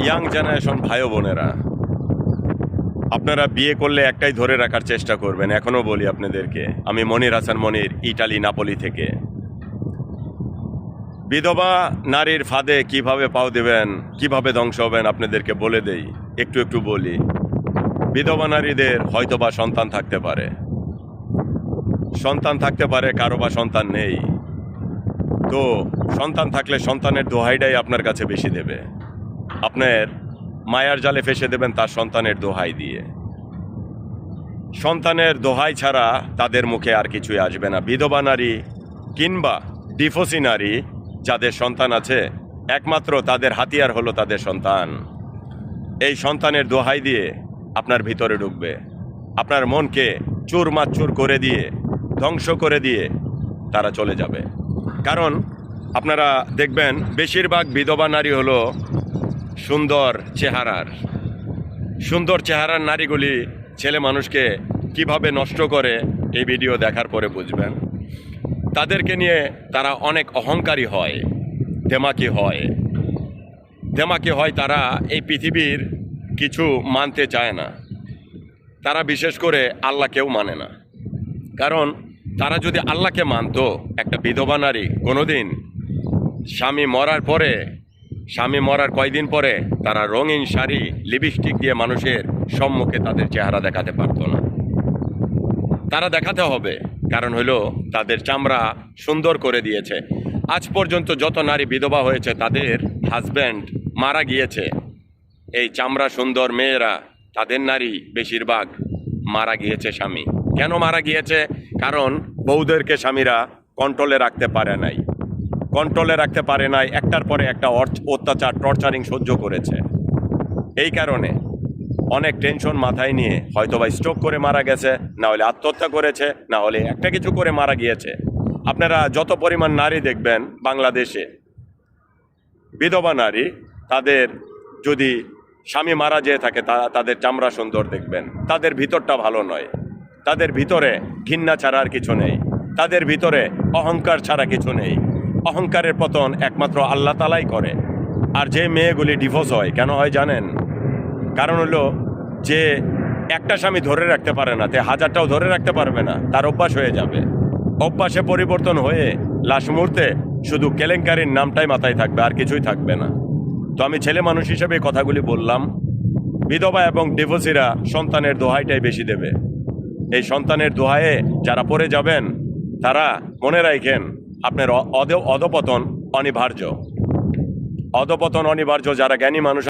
Young generation ভাই ও বোনেরা, আপনারা বিয়ে করলে একটাই ধরে রাখার চেষ্টা করবেন। এখনও বলি আপনাদেরকে, আমি মনির হাসান মনির, ইটালি নাপোলি থেকে। বিধবা নারীর ফাঁদে কিভাবে পাও দেবেন, কিভাবে ধ্বংস হবেন আপনাদেরকে বলে দেই, একটু একটু বলি। বিধবা নারীদের হয়তোবা সন্তান থাকতে পারে, কারো বা সন্তান নেই। তো সন্তান থাকলে সন্তানের দোহাইটাই আপনার কাছে বেশি দেবে। আপনার মায়ার জালে ফেসে দেবেন তার সন্তানের দোহাই দিয়ে। সন্তানের দোহাই ছাড়া তাদের মুখে আর কিছুই আসবে না। বিধবা নারী কিংবা ডিভোর্সি নারী যাদের সন্তান আছে, একমাত্র তাদের হাতিয়ার হলো তাদের সন্তান। এই সন্তানের দোহাই দিয়ে আপনার ভিতরে ঢুকবে, আপনার মনকে চুরমাচুর করে দিয়ে, ধ্বংস করে দিয়ে তারা চলে যাবে। কারণ আপনারা দেখবেন বেশিরভাগ বিধবা নারী হলো সুন্দর চেহারার নারীগুলি ছেলে মানুষকে কিভাবে নষ্ট করে এই ভিডিও দেখার পরে বুঝবেন। তাদেরকে নিয়ে তারা অনেক অহংকারী হয়, দেমাকি হয়। তারা এই পৃথিবীর কিছু মানতে চায় না। তারা বিশেষ করে আল্লাহকেও মানে না। কারণ তারা যদি আল্লাহকে মানত, একটা বিধবা নারী কোনোদিন স্বামী মরার কয়দিন পরে তারা রঙিন শাড়ি, লিপস্টিক দিয়ে মানুষের সম্মুখে তাদের চেহারা দেখাতে পারত না। তারা দেখাতে হবে, কারণ হলো তাদের চামড়া সুন্দর করে দিয়েছে। আজ পর্যন্ত যত নারী বিধবা হয়েছে তাদের হাজব্যান্ড মারা গিয়েছে। এই চামড়া সুন্দর মেয়েরা, তাদের নারী বেশিরভাগ মারা গিয়েছে স্বামী। কেন মারা গিয়েছে? কারণ বউদেরকে স্বামীরা কন্ট্রোলে রাখতে পারে নাই, একটার পরে একটা অত্যাচার, টর্চারিং সহ্য করেছে। এই কারণে অনেক টেনশন মাথায় নিয়ে হয়তোবা স্ট্রোক করে মারা গেছে, না হলে আত্মহত্যা করেছে, না হলে একটা কিছু করে মারা গিয়েছে। আপনারা যত পরিমাণ নারী দেখবেন বাংলাদেশে বিধবা নারী, তাদের যদি স্বামী মারা যেয়ে থাকে তাদের চামড়া সুন্দর দেখবেন, তাদের ভিতরটা ভালো নয়। তাদের ভিতরে ঘৃণা ছাড়া আর কিছু নেই, তাদের ভিতরে অহংকার ছাড়া কিছু নেই। অহংকারের পতন একমাত্র আল্লাহ তাআলাই করে। আর যে মেয়েগুলি ডিভোর্স হয়, কেন হয় জানেন? কারণ হলো যে একটা স্বামী ধরে রাখতে পারে না, তে হাজারটাও ধরে রাখতে পারবে না, তার অভ্যাস হয়ে যাবে। অভ্যাসে পরিবর্তন হয়ে লাশ মুহূর্তে শুধু কেলেঙ্কারির নামটাই মাথায় থাকবে, আর কিছুই থাকবে না। তো আমি ছেলে মানুষ হিসেবে কথাগুলি বললাম। বিধবা এবং ডিভোর্সিরা সন্তানের দোহাইটাই বেশি দেবে। এই সন্তানের দোহাইয়ে যারা পড়ে যাবেন, তারা মনে রাখেন আপনার অধপতন অনিবার্য। যারা জ্ঞানী মানুষ